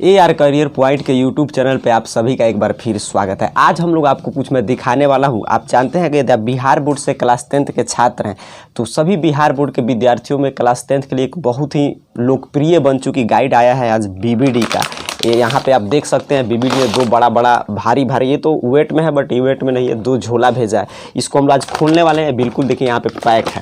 AR career point के YouTube channel पे आप सभी का एक बार फिर स्वागत है। आज हम लोग आपको कुछ मैं दिखाने वाला हूँ। आप जानते हैं कि यदि आप बिहार बोर्ड से क्लास 10th के छात्र हैं तो सभी बिहार बोर्ड के विद्यार्थियों में क्लास 10th के लिए एक बहुत ही लोकप्रिय बन चुकी गाइड आया है आज BBD का। ये यहाँ पे आप देख सकते हैं BBD में दो बड़ा भारी ये तो वेट में है बट ये वेट में नहीं है, दो झोला भेजा है। इसको हम लोग आज खोलने वाले हैं। बिल्कुल देखिए यहाँ पे पैक है।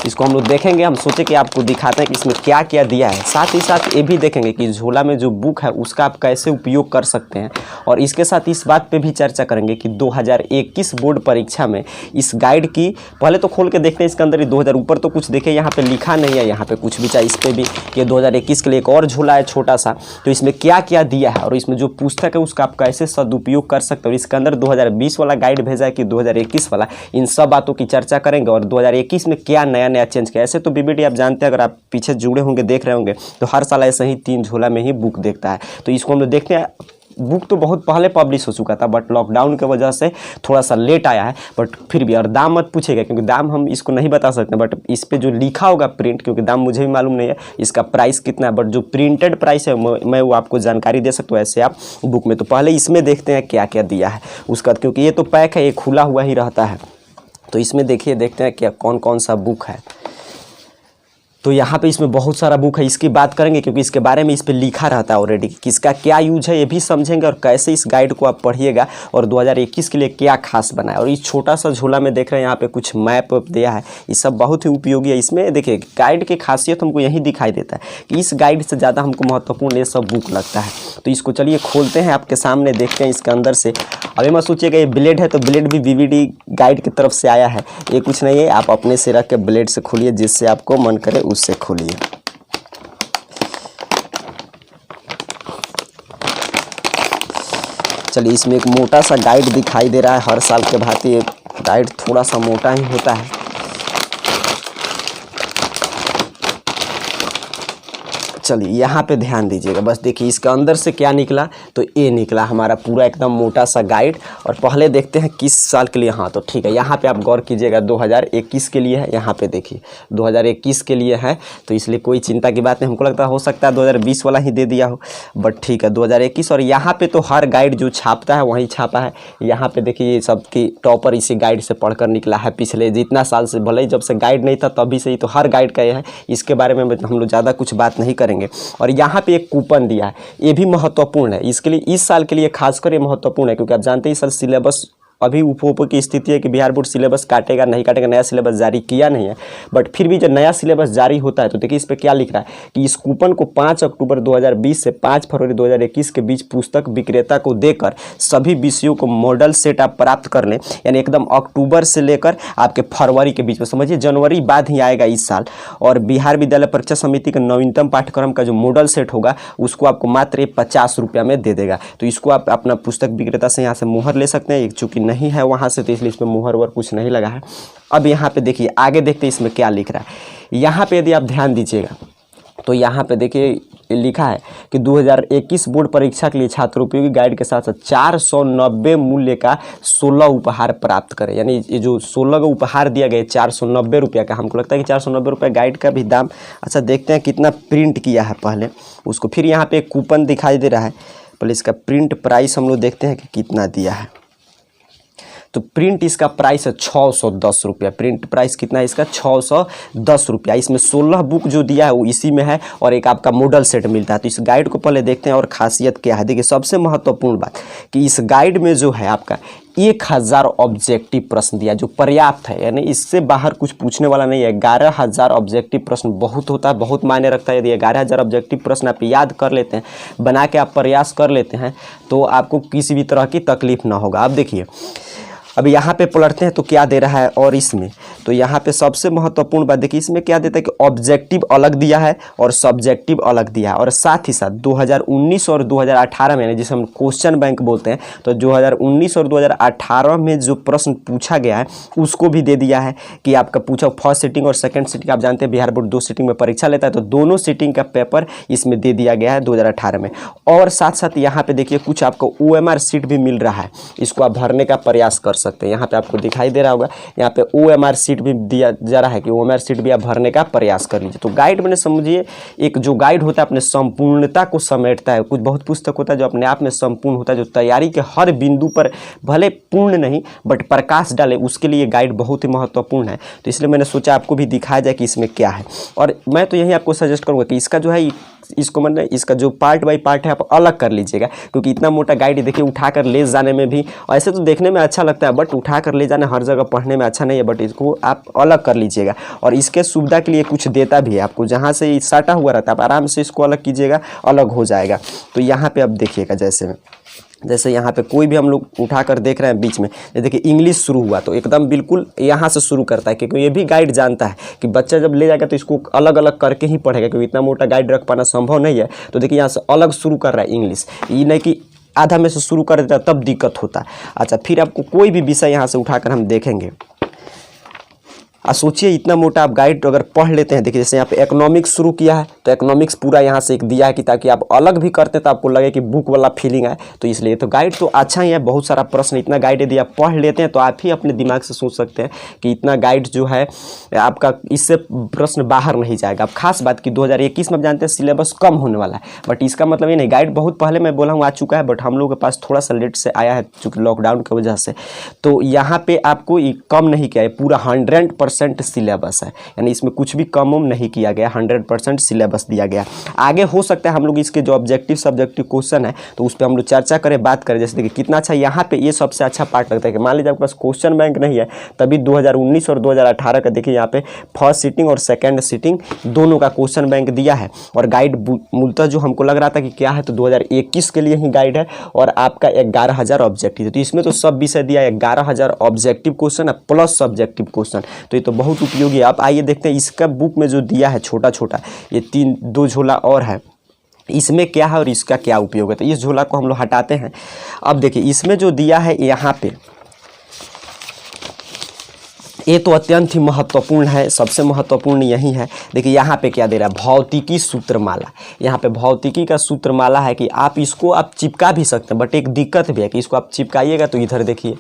इसको हम लोग देखेंगे। हम सोचे कि आपको दिखाते हैं कि इसमें क्या क्या दिया है। साथ ही साथ ये भी देखेंगे कि झोला में जो बुक है उसका आप कैसे उपयोग कर सकते हैं। और इसके साथ इस बात पे भी चर्चा करेंगे कि 2021 बोर्ड परीक्षा में इस गाइड की पहले तो खोल के देखते हैं इसके अंदर ही 2000 ऊपर तो कुछ देखे, यहाँ पे लिखा नहीं है, यहाँ पे कुछ भी चाहे इस पर भी कि 2021 के लिए एक और झोला है छोटा सा। तो इसमें क्या क्या दिया है और इसमें जो पुस्तक है उसका आप कैसे सदुपयोग कर सकते हो। और इसके अंदर 2020 वाला गाइड भेजा है कि 2021 वाला, इन सब बातों की चर्चा करेंगे। और 2021 में क्या नया चेंज किया। ऐसे तो BBD आप जानते हैं, अगर आप पीछे जुड़े होंगे देख रहे होंगे तो हर साल ऐसे ही 3 झोला में ही बुक देखता है। तो इसको हम लोग देखते हैं। बुक तो बहुत पहले पब्लिश हो चुका था बट लॉकडाउन की वजह से थोड़ा सा लेट आया है, बट फिर भी। और दाम मत पूछेगा क्योंकि दाम हम इसको नहीं बता सकते, बट इस पे जो लिखा होगा प्रिंट, क्योंकि दाम मुझे भी मालूम नहीं है इसका प्राइस कितना है, बट जो प्रिंटेड प्राइस है मैं वो आपको जानकारी दे सकता हूँ ऐसे आप बुक में। तो पहले इसमें देखते हैं क्या क्या दिया है उसका, क्योंकि ये तो पैक है, ये खुला हुआ ही रहता है। तो इसमें देखते हैं क्या कौन कौन सा बुक है। तो यहाँ पे इसमें बहुत सारा बुक है, इसकी बात करेंगे क्योंकि इसके बारे में इस पे लिखा रहता है ऑलरेडी। किसका क्या यूज है ये भी समझेंगे और कैसे इस गाइड को आप पढ़िएगा और 2021 के लिए क्या खास बना है। और इस छोटा सा झोला में देख रहे हैं यहाँ पे कुछ मैप दिया है, ये सब बहुत ही उपयोगी है। इसमें देखिए गाइड की खासियत हमको यही दिखाई देता है कि इस गाइड से ज़्यादा हमको महत्वपूर्ण ये सब बुक लगता है। तो इसको चलिए खोलते हैं, आपके सामने देखते हैं इसके अंदर से। अभी मैं सोचिएगा ये ब्लेड है तो ब्लेड भी BBD गाइड की तरफ से आया है, ये कुछ नहीं है। आप अपने से रख के ब्लेड से खोलिए, जिससे आपको मन करे उससे खोलिए। चलिए इसमें एक मोटा सा गाइड दिखाई दे रहा है। हर साल के भांति गाइड थोड़ा सा मोटा ही होता है। चलिए यहाँ पे ध्यान दीजिएगा, बस देखिए इसके अंदर से क्या निकला। तो ये निकला हमारा पूरा एकदम मोटा सा गाइड। और पहले देखते हैं किस साल के लिए। हाँ तो ठीक है, यहाँ पे आप गौर कीजिएगा 2021 के लिए है। यहाँ पे देखिए 2021 के लिए है, तो इसलिए कोई चिंता की बात नहीं। हमको लगता है हो सकता है 2020 वाला ही दे दिया हो, बट ठीक है 2021। और यहाँ पे तो हर गाइड जो छापता है वहीं छापा है। यहाँ पे देखिए ये सबकी टॉपर इसी गाइड से पढ़कर निकला है पिछले जितना साल से, भले ही जब से गाइड नहीं था तभी से ही तो हर गाइड का ये है। इसके बारे में हम लोग ज़्यादा कुछ बात नहीं करेंगे। और यहाँ पे एक कूपन दिया है, ये भी महत्वपूर्ण है। इसके लिए इस साल के लिए खासकर ये महत्वपूर्ण है क्योंकि आप जानते हैं इस साल सिलेबस अभी ऊपर की स्थिति है कि बिहार बोर्ड सिलेबस काटेगा नहीं काटेगा, नया सिलेबस जारी किया नहीं है। बट फिर भी जब नया सिलेबस जारी होता है तो देखिए इस पर क्या लिख रहा है कि इस कूपन को 5 अक्टूबर 2020 से 5 फरवरी 2021 के बीच पुस्तक विक्रेता को देकर सभी विषयों को मॉडल सेट आप प्राप्त कर लें। यानी एकदम अक्टूबर से लेकर आपके फरवरी के बीच में, समझिए जनवरी बाद ही आएगा इस साल। और बिहार विद्यालय परीक्षा समिति का नवीनतम पाठ्यक्रम का जो मॉडल सेट होगा उसको आपको मात्र 50 रुपया में दे देगा। तो इसको आप अपना पुस्तक विक्रेता से यहाँ से मुहर ले सकते हैं। चूँकि नहीं है वहाँ से तो इसलिए इसमें मुहर वर कुछ नहीं लगा है। अब यहाँ पे देखिए आगे देखते हैं इसमें क्या लिख रहा है। यहाँ पे यदि आप ध्यान दीजिएगा तो यहाँ पे देखिए लिखा है कि 2021 बोर्ड परीक्षा के लिए छात्र उपयोगी गाइड के साथ साथ 490 मूल्य का 16 उपहार प्राप्त करें। यानी ये जो 16 का उपहार दिया गया 490 रुपया का। हमको लगता है कि 490 रुपये गाइड का भी दाम। अच्छा देखते हैं कितना प्रिंट किया है पहले उसको, फिर यहाँ पे एक कूपन दिखाई दे रहा है। पहले इसका प्रिंट प्राइस हम लोग देखते हैं कि कितना दिया है। तो प्रिंट इसका प्राइस है 610 रुपया। प्रिंट प्राइस कितना है इसका? 610 रुपया। इसमें 16 बुक जो दिया है वो इसी में है और एक आपका मॉडल सेट मिलता है। तो इस गाइड को पहले देखते हैं और खासियत क्या है। देखिए सबसे महत्वपूर्ण बात कि इस गाइड में जो है आपका 1000 ऑब्जेक्टिव प्रश्न दिया जो पर्याप्त है, यानी इससे बाहर कुछ पूछने वाला नहीं है। 11000 ऑब्जेक्टिव प्रश्न बहुत होता है, बहुत मायने रखता है। यदि 11000 ऑब्जेक्टिव प्रश्न आप याद कर लेते हैं, बना के आप प्रयास कर लेते हैं तो आपको किसी भी तरह की तकलीफ ना होगा। अब देखिए अब यहाँ पे पलटते हैं तो क्या दे रहा है। और इसमें तो यहाँ पे सबसे महत्वपूर्ण बात देखिए इसमें क्या देता है कि ऑब्जेक्टिव अलग दिया है और सब्जेक्टिव अलग दिया है। और साथ ही साथ 2019 और 2018 में, जिसे हम क्वेश्चन बैंक बोलते हैं, तो 2019 और 2018 में जो प्रश्न पूछा गया है उसको भी दे दिया है कि आपका पूछा फर्स्ट सीटिंग और सेकेंड सीटिंग। आप जानते हैं बिहार बोर्ड 2 सीटिंग में परीक्षा लेता है, तो दोनों सीटिंग का पेपर इसमें दे दिया गया है 2018 में। और साथ साथ यहाँ पे देखिए कुछ आपको OMR सीट भी मिल रहा है, इसको आप भरने का प्रयास कर सकते हैं। सकते हैं। यहाँ पे आपको दिखाई दे रहा होगा, यहाँ पे OMR सीट भी दिया जा रहा है कि OMR सीट भी आप भरने का प्रयास कर लीजिए। तो गाइड मैंने समझिए एक जो गाइड होता है अपने संपूर्णता को समेटता है। कुछ बहुत पुस्तक होता है जो अपने आप में संपूर्ण होता है, जो तैयारी के हर बिंदु पर भले पूर्ण नहीं बट प्रकाश डाले, उसके लिए गाइड बहुत ही महत्वपूर्ण है। तो इसलिए मैंने सोचा आपको भी दिखाया जाए कि इसमें क्या है। और मैं तो यही आपको सजेस्ट करूँगा कि इसका जो है इसको मैंने इसका जो पार्ट बाय पार्ट है आप अलग कर लीजिएगा, क्योंकि इतना मोटा गाइड देखिए उठाकर ले जाने में भी, ऐसे तो देखने में अच्छा लगता है बट उठाकर ले जाना हर जगह पढ़ने में अच्छा नहीं है, बट इसको आप अलग कर लीजिएगा। और इसके सुविधा के लिए कुछ देता भी है आपको, जहाँ से सटा हुआ रहता है आप आराम से इसको अलग कीजिएगा, अलग हो जाएगा। तो यहाँ पर आप देखिएगा जैसे यहाँ पे कोई भी हम लोग उठा कर देख रहे हैं बीच में, ये देखिए इंग्लिश शुरू हुआ तो एकदम बिल्कुल यहाँ से शुरू करता है, क्योंकि ये भी गाइड जानता है कि बच्चा जब ले जाएगा तो इसको अलग अलग करके ही पढ़ेगा, क्योंकि इतना मोटा गाइड रख पाना संभव नहीं है। तो देखिए यहाँ से अलग शुरू कर रहा है इंग्लिश, ये नहीं कि आधा में से शुरू कर देता तब दिक्कत होता है। अच्छा, फिर आपको कोई भी विषय यहाँ से उठाकर हम देखेंगे। सोचिए इतना मोटा आप गाइड अगर पढ़ लेते हैं, देखिए जैसे यहाँ पे इकोनॉमिक्स शुरू किया है तो इकोनॉमिक्स पूरा यहाँ से एक दिया है कि ताकि आप अलग भी करते तो आपको लगे कि बुक वाला फीलिंग आए। तो इसलिए तो गाइड तो अच्छा ही है, बहुत सारा प्रश्न इतना गाइड यदि आप पढ़ लेते हैं तो आप ही अपने दिमाग से सोच सकते हैं कि इतना गाइड जो है आपका इससे प्रश्न बाहर नहीं जाएगा। अब खास बात कि 2021 में आप जानते हैं सिलेबस कम होने वाला है, बट इसका मतलब ये नहीं, गाइड बहुत पहले मैं बोला हूँ आ चुका है, बट हम लोगों के पास थोड़ा सा लेट से आया है चूँकि लॉकडाउन की वजह से। तो यहाँ पे आपको कम नहीं किया है, पूरा 100% सिलेबस है, यानी इसमें कुछ भी कम नहीं किया गया, 100% सिलेबस दिया गया। आगे हो सकता है हम लोग इसके जो ऑब्जेक्टिव सब्जेक्टिव क्वेश्चन है तो उस पर हम लोग चर्चा करें, बात करें। जैसे देखिए कितना अच्छा यहाँ पे ये सबसे अच्छा पार्ट लगता है कि मान लीजिए आपके पास क्वेश्चन बैंक नहीं है, तभी 2019 और 2018 का देखिए यहाँ पे फर्स्ट सीटिंग और सेकेंड सीटिंग दोनों का क्वेश्चन बैंक दिया है। और गाइड मूलतः जो हमको लग रहा था कि क्या है तो 2021 के लिए ही गाइड है, और आपका 11,000 ऑब्जेक्टिव है। तो इसमें तो सब विषय दिया है, 11,000 ऑब्जेक्टिव क्वेश्चन है प्लस सब्जेक्टिव क्वेश्चन। तो ये तो बहुत उपयोगी है। आप आइए देखते हैं इसका बुक में जो दिया है छोटा छोटा, ये 2 झोला और है, इसमें क्या है और इसका क्या उपयोग है। तो इस झोला को हम लोग हटाते हैं। अब देखिए इसमें जो दिया है यहाँ पे, ये तो अत्यंत ही महत्वपूर्ण है, सबसे महत्वपूर्ण यही है। देखिए यहाँ पे क्या दे रहा है, भौतिकी सूत्रमाला। यहाँ पे भौतिकी का सूत्रमाला है कि आप इसको आप चिपका भी सकते हैं, बट एक दिक्कत भी है कि इसको आप चिपकाइएगा तो इधर देखिए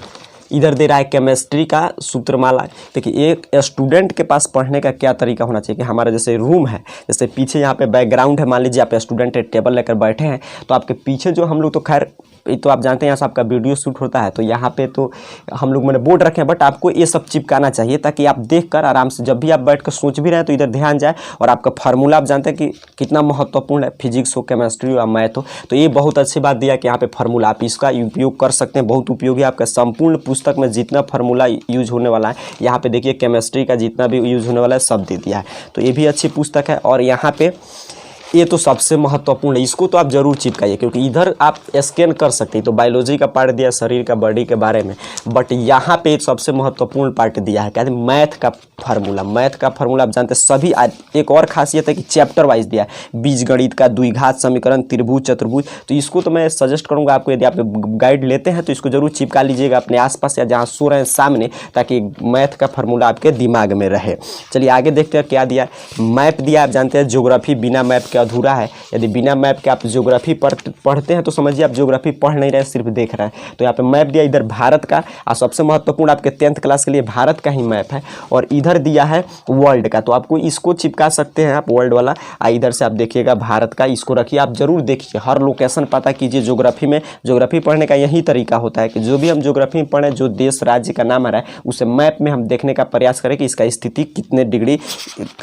इधर दे रहा है केमिस्ट्री का सूत्रमाला। देखिए एक स्टूडेंट के पास पढ़ने का क्या तरीका होना चाहिए कि हमारा जैसे रूम है, जैसे पीछे यहाँ पे बैकग्राउंड है, मान लीजिए आप स्टूडेंट टेबल लेकर बैठे हैं तो आपके पीछे जो हम लोग तो खैर तो आप जानते हैं यहाँ से आपका वीडियो शूट होता है, तो यहाँ पे तो हम लोग मैंने बोर्ड रखे हैं, बट आपको ये सब चिपकाना चाहिए ताकि आप देखकर आराम से जब भी आप बैठ कर सोच भी रहे हैं तो इधर ध्यान जाए। और आपका फार्मूला आप जानते हैं कि कितना महत्वपूर्ण है, फिजिक्स हो, केमिस्ट्री हो या मैथ हो, तो ये बहुत अच्छी बात दिया कि यहाँ पे फार्मूला आप इसका उपयोग कर सकते हैं, बहुत उपयोगी। आपका संपूर्ण पुस्तक में जितना फार्मूला यूज होने वाला है, यहाँ पे देखिए केमिस्ट्री का जितना भी यूज होने वाला है सब दे दिया है। तो ये भी अच्छी पुस्तक है। और यहाँ पे ये तो सबसे महत्वपूर्ण है, इसको तो आप जरूर चिपकाइए, क्योंकि इधर आप स्कैन कर सकते हैं। तो बायोलॉजी का पार्ट दिया शरीर का बॉडी के बारे में, बट यहाँ पे सबसे महत्वपूर्ण पार्ट दिया है कहते हैं मैथ का फार्मूला। मैथ का फार्मूला आप जानते हैं सभी। एक और खासियत है कि चैप्टर वाइज दिया है, बीजगणित का, द्विघात समीकरण, त्रिभुज, चतुर्भुज। तो इसको तो मैं सजेस्ट करूँगा आपको, यदि आप गाइड लेते हैं तो इसको जरूर चिपका लीजिएगा अपने आसपास या जहाँ सो रहे हैं सामने, ताकि मैथ का फार्मूला आपके दिमाग में रहे। चलिए आगे देखते हैं क्या दिया। मैप दिया, आप जानते हैं ज्योग्राफी बिना मैप के अधूरा है। यदि बिना मैप के आप ज्योग्राफी पढ़ते हैं तो समझिए आप ज्योग्राफी पढ़ नहीं रहे, सिर्फ देख रहे हैं। तो यहाँ पे मैप दिया इधर भारत का, और सबसे महत्वपूर्ण आपके 10th क्लास के लिए भारत का ही मैप है। और इधर दिया है वर्ल्ड का, तो आपको इसको चिपका सकते हैं आप वर्ल्ड वाला। इधर से आप देखिएगा भारत का, इसको रखिए, आप जरूर देखिए, हर लोकेशन पता कीजिए। ज्योग्राफी में ज्योग्राफी पढ़ने का यही तरीका होता है कि जो भी हम ज्योग्राफी में पढ़ें, जो देश राज्य का नाम आ रहा है उसे मैप में हम देखने का प्रयास करें कि इसका स्थिति कितने डिग्री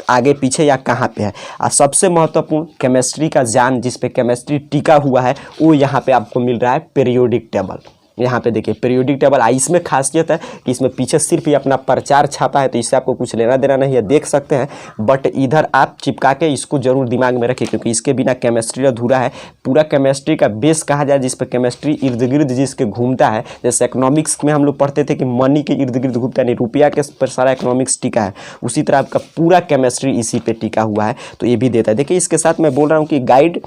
आगे पीछे या कहाँ पे है। और सबसे महत्वपूर्ण केमिस्ट्री का जान, जिस पे केमिस्ट्री टिका हुआ है, वो यहाँ पे आपको मिल रहा है पीरियोडिक टेबल। यहाँ पे देखिए पीरियोडिक टेबल। इसमें खासियत है कि इसमें पीछे सिर्फ ही अपना प्रचार छापा है, तो इससे आपको कुछ लेना देना नहीं है, देख सकते हैं। बट इधर आप चिपका के इसको जरूर दिमाग में रखिए, क्योंकि इसके बिना केमिस्ट्री अधूरा है। पूरा केमिस्ट्री का बेस कहा जाए, जिस पर केमिस्ट्री इर्द गिर्द जिसके घूमता है। जैसे इकोनॉमिक्स में हम लोग पढ़ते थे कि मनी के इर्द गिर्द घूमता है, नहीं रुपया के पर सारा इकोनॉमिक्स टिका है, उसी तरह आपका पूरा केमिस्ट्री इसी पे टिका हुआ है। तो ये भी देता है। देखिए इसके साथ मैं बोल रहा हूँ कि गाइड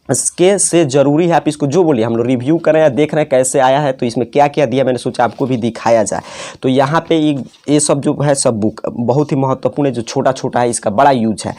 इसके से ज़रूरी है, आप इसको जो बोलिए हम लोग रिव्यू करें या देख रहे हैं कैसे आया है, तो इसमें क्या क्या दिया मैंने सोचा आपको भी दिखाया जाए। तो यहाँ पे ये सब जो है सब बुक बहुत ही महत्वपूर्ण है, जो छोटा छोटा है इसका बड़ा यूज है।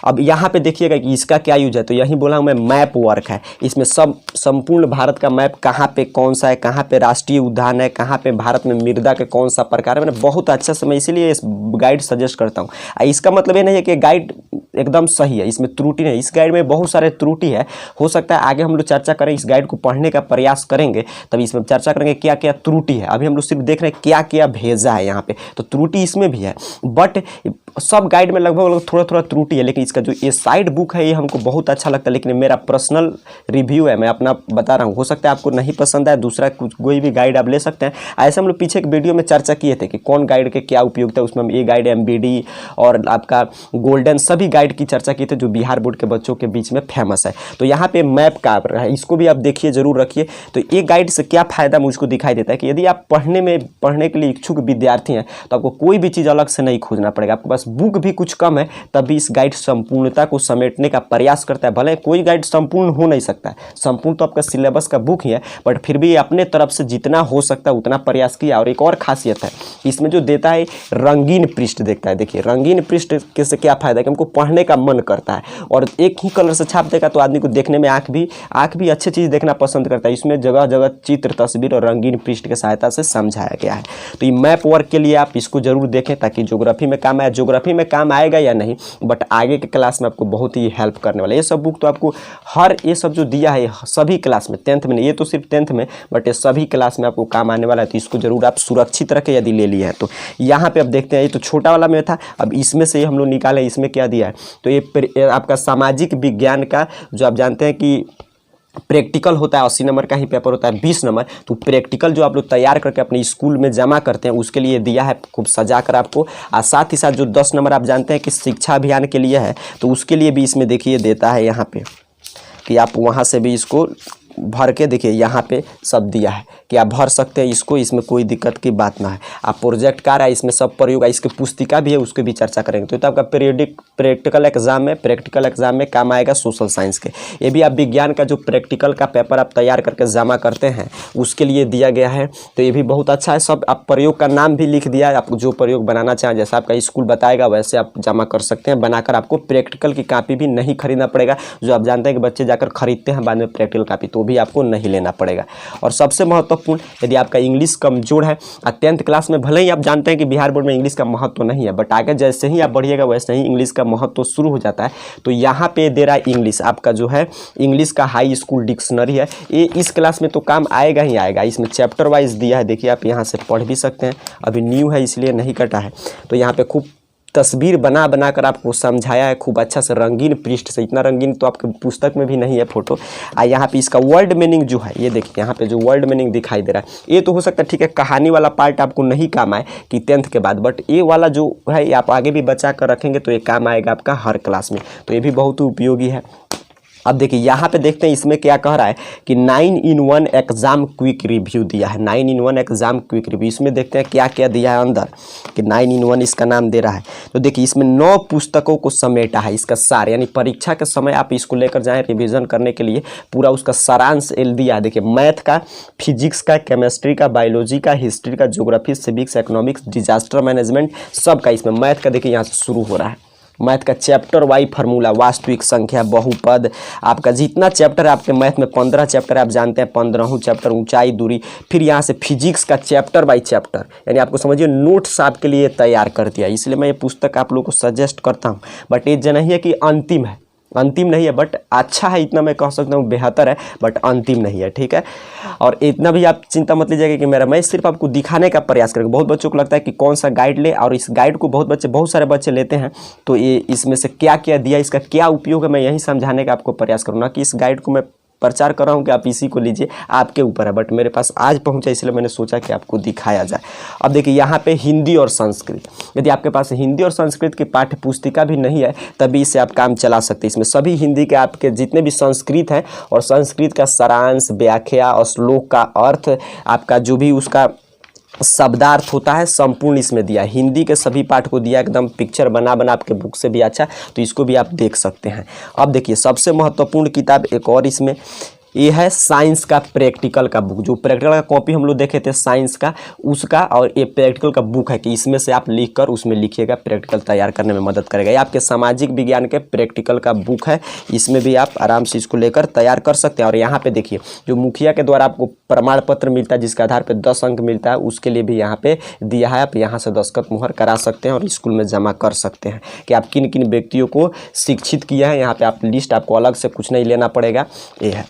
अब यहाँ पे देखिएगा कि इसका क्या यूज है, तो यही बोला हूँ मैं, मैप वर्क है। इसमें सब संपूर्ण भारत का मैप, कहाँ पे कौन सा है, कहाँ पे राष्ट्रीय उद्यान है, कहाँ पे भारत में मृदा के कौन सा प्रकार है, मैंने बहुत अच्छा से, मैं इसीलिए इस गाइड सजेस्ट करता हूँ। इसका मतलब ये नहीं है कि गाइड एकदम सही है, इसमें त्रुटि नहीं, इस गाइड में बहुत सारे त्रुटि है। हो सकता है आगे हम लोग चर्चा करें, इस गाइड को पढ़ने का प्रयास करेंगे तब इसमें चर्चा करेंगे क्या क्या त्रुटि है। अभी हम लोग सिर्फ देख रहे हैं क्या क्या भेजा है यहाँ पे, तो त्रुटि इसमें भी है, बट सब गाइड में लगभग थोड़ा थोड़ा त्रुटि है। लेकिन इसका जो ये साइड बुक है ये हमको बहुत अच्छा लगता है, लेकिन मेरा पर्सनल रिव्यू है, मैं अपना बता रहा हूँ। हो सकता है आपको नहीं पसंद आए, दूसरा कुछ कोई भी गाइड आप ले सकते हैं। ऐसे हम लोग पीछे एक वीडियो में चर्चा किए थे कि कौन गाइड के क्या उपयोगिता है, उसमें हम ये गाइड MBD और आपका गोल्डन सभी गाइड की चर्चा किए थे जो बिहार बोर्ड के बच्चों के बीच में फेमस है। तो यहाँ पे मैप का है, इसको भी आप देखिए, जरूर रखिए। तो ये गाइड से क्या फायदा मुझको दिखाई देता है कि यदि आप पढ़ने के लिए इच्छुक विद्यार्थी हैं तो आपको कोई भी चीज़ अलग से नहीं खोजना पड़ेगा। आपके पास बुक भी कुछ कम है तब भी इस गाइड संपूर्णता को समेटने का प्रयास करता है। भले कोई गाइड संपूर्ण हो नहीं सकता है, संपूर्ण तो आपका सिलेबस का बुक ही है, बट फिर भी अपने तरफ से जितना हो सकता है उतना प्रयास किया। और एक और खासियत है इसमें जो देता है, रंगीन पृष्ठ देखता है। देखिए रंगीन पृष्ठ से क्या फायदा है कि हमको पढ़ने का मन करता है, और एक ही कलर से छाप देगा तो आदमी को देखने में आँख भी अच्छी चीज़ देखना पसंद करता है। इसमें जगह जगह चित्र, तस्वीर और रंगीन पृष्ठ की सहायता से समझाया गया है। तो ये मैप वर्क के लिए आप इसको जरूर देखें ताकि ज्योग्राफी में काम आए। ज्योग्राफी में काम आएगा या नहीं, बट आगे के क्लास में आपको बहुत ही हेल्प करने वाला है। ये सब बुक तो आपको ये सब जो दिया है सभी क्लास में, 10th में नहीं, ये तो सिर्फ 10th में, बट ये सभी क्लास में आपको काम आने वाला है। तो इसको जरूर आप सुरक्षित रखें यदि ले लिया है तो। यहाँ पे आप देखते हैं ये तो छोटा वाला में था, अब इसमें से हम लोग निकाले, इसमें क्या दिया है, तो ये आपका सामाजिक विज्ञान का जो आप जानते हैं कि प्रैक्टिकल होता है, 80 नंबर का ही पेपर होता है, 20 नंबर। तो प्रैक्टिकल जो आप लोग तैयार करके अपने स्कूल में जमा करते हैं उसके लिए दिया है खूब सजा कर आपको। और साथ ही साथ जो 10 नंबर आप जानते हैं कि शिक्षा अभियान के लिए है, तो उसके लिए भी इसमें देखिए देता है यहाँ पे कि आप वहाँ से भी इसको भर के देखिए, यहाँ पे सब दिया है कि आप भर सकते हैं इसको, इसमें कोई दिक्कत की बात ना है। आप प्रोजेक्ट कार्य है, इसमें सब प्रयोग है, इसकी पुस्तिका भी है, उसकी भी चर्चा करेंगे। तो आपका प्रैक्टिकल एग्जाम में काम आएगा सोशल साइंस के। ये भी आप विज्ञान का जो प्रैक्टिकल का पेपर आप तैयार करके जमा करते हैं उसके लिए दिया गया है। तो ये भी बहुत अच्छा है। सब आप प्रयोग का नाम भी लिख दिया है, आप जो प्रयोग बनाना चाहें, जैसा आपका स्कूल बताएगा वैसे आप जमा कर सकते हैं बनाकर। आपको प्रैक्टिकल की कॉपी भी नहीं खरीदना पड़ेगा, जो आप जानते हैं कि बच्चे जाकर खरीदते हैं बाद में प्रैक्टिकल कॉपी, तो भी आपको नहीं लेना पड़ेगा। और सबसे महत्वपूर्ण, यदि आपका इंग्लिश कमजोर है, 10th क्लास में भले ही आप जानते हैं कि बिहार बोर्ड में इंग्लिश का महत्व नहीं है, बट आगे जैसे ही आप बढ़िएगा वैसे ही इंग्लिश का महत्व शुरू हो जाता है। तो यहाँ पे दे रहा है इंग्लिश, आपका जो है इंग्लिश का हाई स्कूल डिक्शनरी है, ये इस क्लास में तो काम आएगा ही आएगा। इसमें चैप्टर वाइज दिया है, देखिए आप यहाँ से पढ़ भी सकते हैं, अभी न्यू है इसलिए नहीं कटा है। तो यहाँ पे खूब तस्वीर बना कर आपको समझाया है खूब अच्छा से, रंगीन पृष्ठ से। इतना रंगीन तो आपके पुस्तक में भी नहीं है फोटो। यहाँ पे इसका वर्ड मीनिंग जो है, ये देखिए यहाँ पे जो वर्ड मीनिंग दिखाई दे रहा है, ये तो हो सकता है ठीक है कहानी वाला पार्ट आपको नहीं काम आए कि 10th के बाद, बट ये वाला जो है ये आप आगे भी बचा कर रखेंगे तो ये काम आएगा आपका हर क्लास में। तो ये भी बहुत उपयोगी है। अब देखिए यहाँ पे देखते हैं इसमें क्या कह रहा है कि 9-in-1 एग्जाम क्विक रिव्यू दिया है। 9-in-1 एग्जाम क्विक रिव्यू, इसमें देखते हैं क्या क्या दिया है अंदर कि 9-in-1 इसका नाम दे रहा है। तो देखिए इसमें 9 पुस्तकों को समेटा है, इसका सार, यानी परीक्षा के समय आप इसको लेकर जाएं रिवीजन करने के लिए, पूरा उसका सारांश दिया है। देखिए मैथ का, फिजिक्स का, केमिस्ट्री का, बायोलॉजी का, हिस्ट्री का, geography, civics, economics, disaster management, सबका इसमें। मैथ का देखिए यहाँ से शुरू हो रहा है, मैथ का चैप्टर वाई फार्मूला, वास्तविक संख्या, बहुपद, आपका जितना चैप्टर है आपके मैथ में 15 चैप्टर है, आप जानते हैं 15वां चैप्टर ऊंचाई दूरी। फिर यहाँ से फिजिक्स का चैप्टर बाई चैप्टर, यानी आपको समझिए नोट्स आपके लिए तैयार कर दिया। इसलिए मैं ये पुस्तक आप लोगों को सजेस्ट करता हूँ, बट ये जो नहीं है कि अंतिम है, अंतिम नहीं है, बट अच्छा है, इतना मैं कह सकता हूँ, बेहतर है, बट अंतिम नहीं है, ठीक है। और इतना भी आप चिंता मत लीजिएगा कि मैं सिर्फ आपको दिखाने का प्रयास करूँगा। बहुत बच्चों को लगता है कि कौन सा गाइड ले, और इस गाइड को बहुत सारे बच्चे लेते हैं, तो ये इसमें से क्या क्या दिया, इसका क्या उपयोग है, मैं यही समझाने का आपको प्रयास करूँगा कि इस गाइड को मैं प्रचार कर रहा हूँ कि आप इसी को लीजिए, आपके ऊपर है, बट मेरे पास आज पहुँचा इसलिए मैंने सोचा कि आपको दिखाया जाए। अब देखिए यहाँ पे हिंदी और संस्कृत, यदि आपके पास हिंदी और संस्कृत की पाठ्य पुस्तिका भी नहीं है तभी इससे आप काम चला सकते हैं। इसमें सभी हिंदी के आपके जितने भी संस्कृत हैं और संस्कृत का सारांश, व्याख्या और श्लोक का अर्थ, आपका जो भी उसका शब्दार्थ होता है संपूर्ण इसमें दिया है। हिंदी के सभी पाठ को दिया एकदम पिक्चर बना आपके बुक से भी अच्छा, तो इसको भी आप देख सकते हैं। अब देखिए सबसे महत्वपूर्ण किताब एक और इसमें ये है साइंस का प्रैक्टिकल का बुक, जो प्रैक्टिकल का कॉपी हम लोग देखे थे साइंस का उसका, और ये प्रैक्टिकल का बुक है कि इसमें से आप लिख कर उसमें लिखिएगा, प्रैक्टिकल तैयार करने में मदद करेगा। ये आपके सामाजिक विज्ञान के प्रैक्टिकल का बुक है, इसमें भी आप आराम से इसको लेकर तैयार कर सकते हैं। और यहाँ पे देखिए जो मुखिया के द्वारा आपको प्रमाण पत्र मिलता है जिसके आधार पर 10 अंक मिलता है, उसके लिए भी यहाँ पे दिया है, आप यहाँ से दस्तखत मुहर करा सकते हैं और स्कूल में जमा कर सकते हैं कि आप किन किन व्यक्तियों को शिक्षित किया है। यहाँ पे आप लिस्ट, आपको अलग से कुछ नहीं लेना पड़ेगा, ये है।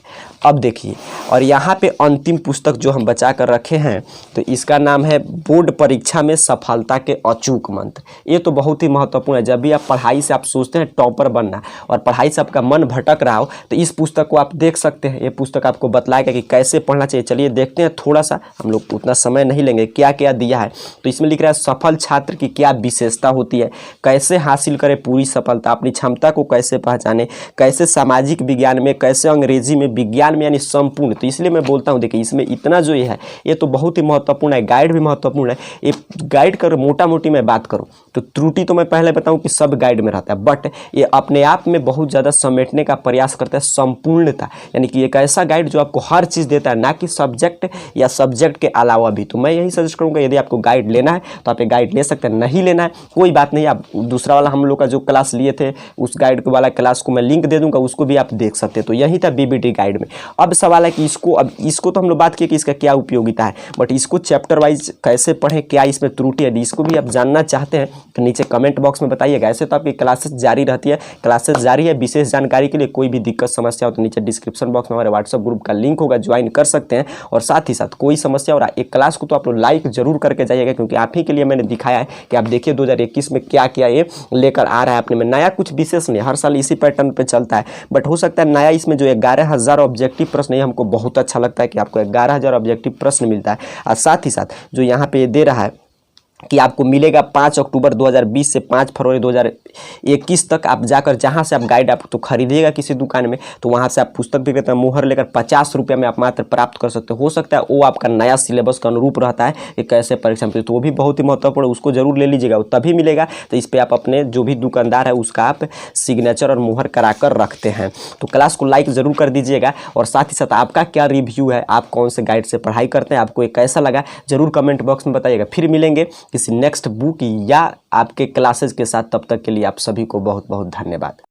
अब देखिए, और यहाँ पे अंतिम पुस्तक जो हम बचा कर रखे हैं तो इसका नाम है बोर्ड परीक्षा में सफलता के अचूक मंत्र। ये तो बहुत ही महत्वपूर्ण है। जब भी आप पढ़ाई से आप सोचते हैं टॉपर बनना और पढ़ाई से आपका मन भटक रहा हो तो इस पुस्तक को आप देख सकते हैं। ये पुस्तक आपको बतलाएगा कि कैसे पढ़ना चाहिए। चलिए देखते हैं थोड़ा सा, हम लोग उतना समय नहीं लेंगे। क्या क्या दिया है तो इसमें लिख रहा है सफल छात्र की क्या विशेषता होती है, कैसे हासिल करें पूरी सफलता, अपनी क्षमता को कैसे पहचाने, कैसे सामाजिक विज्ञान में, कैसे अंग्रेजी में, विज्ञान में, यानी संपूर्ण। तो इसलिए मैं बोलता हूँ देखिए इसमें इतना जो ये है ये तो बहुत ही महत्वपूर्ण है। गाइड भी महत्वपूर्ण है। ये गाइड कर मोटा मोटी मैं बात करूँ तो त्रुटि तो मैं पहले बताऊँ कि सब गाइड में रहता है, बट ये अपने आप में बहुत ज़्यादा समेटने का प्रयास करता है संपूर्णता, यानी कि एक ऐसा गाइड जो आपको हर चीज़ देता है, ना कि सब्जेक्ट या सब्जेक्ट के अलावा भी। तो मैं यही सजेस्ट करूँगा यदि आपको गाइड लेना है तो आप ये गाइड ले सकते हैं, नहीं लेना है कोई बात नहीं। आप दूसरा वाला हम लोग का जो क्लास लिए थे उस गाइड वाला क्लास को मैं लिंक दे दूँगा, उसको भी आप देख सकते हैं। तो यही था बीबीटी गाइड में। अब सवाल है कि इसको तो हम लोग बात किए कि इसका क्या उपयोगिता है, बट इसको चैप्टर वाइज कैसे पढ़ें, क्या इसमें त्रुटि है, इसको भी आप जानना चाहते हैं तो नीचे कमेंट बॉक्स में बताइएगा। ऐसे तो आपकी क्लासेस जारी रहती है, क्लासेस जारी है। विशेष जानकारी के लिए कोई भी दिक्कत समस्या हो तो नीचे डिस्क्रिप्शन बॉक्स में हमारे व्हाट्सएप ग्रुप का लिंक होगा, ज्वाइन कर सकते हैं। और साथ ही साथ कोई समस्या हो रहा है एक क्लास को तो आप लोग लाइक जरूर करके जाइएगा, क्योंकि आप ही के लिए मैंने दिखाया है कि आप देखिए 2021 में क्या क्या ये लेकर आ रहा है अपने में। नया कुछ विशेष नहीं, हर साल इसी पैटर्न पे चलता है, बट हो सकता है नया इसमें जो 11,000 ऑब्जेक्टिव प्रश्न है हमको बहुत अच्छा लगता है कि आपको 11,000 ऑब्जेक्टिव प्रश्न मिलता है। और साथ ही साथ जो यहाँ पे दे रहा है कि आपको मिलेगा 5 अक्टूबर 2020 से 5 फरवरी 2021 तक आप जाकर जहाँ से आप गाइड आप तो खरीदिएगा किसी दुकान में, तो वहाँ से आप पुस्तक भी कहते हैं मुहर लेकर 50 रुपये में आप मात्र प्राप्त कर सकते हो सकता है वो आपका नया सिलेबस का अनुरूप रहता है कि कैसे परीक्षा में, तो वो भी बहुत ही महत्वपूर्ण है, उसको जरूर ले लीजिएगा, वो तभी मिलेगा। तो इस पर आप अपने जो भी दुकानदार है उसका आप सिग्नेचर और मुहर करा कर रखते हैं। तो क्लास को लाइक ज़रूर कर दीजिएगा और साथ ही साथ आपका क्या रिव्यू है, आप कौन से गाइड से पढ़ाई करते हैं, आपको ये कैसा लगा जरूर कमेंट बॉक्स में बताइएगा। फिर मिलेंगे किसी नेक्स्ट बुक या आपके क्लासेस के साथ, तब तक के लिए आप सभी को बहुत बहुत धन्यवाद।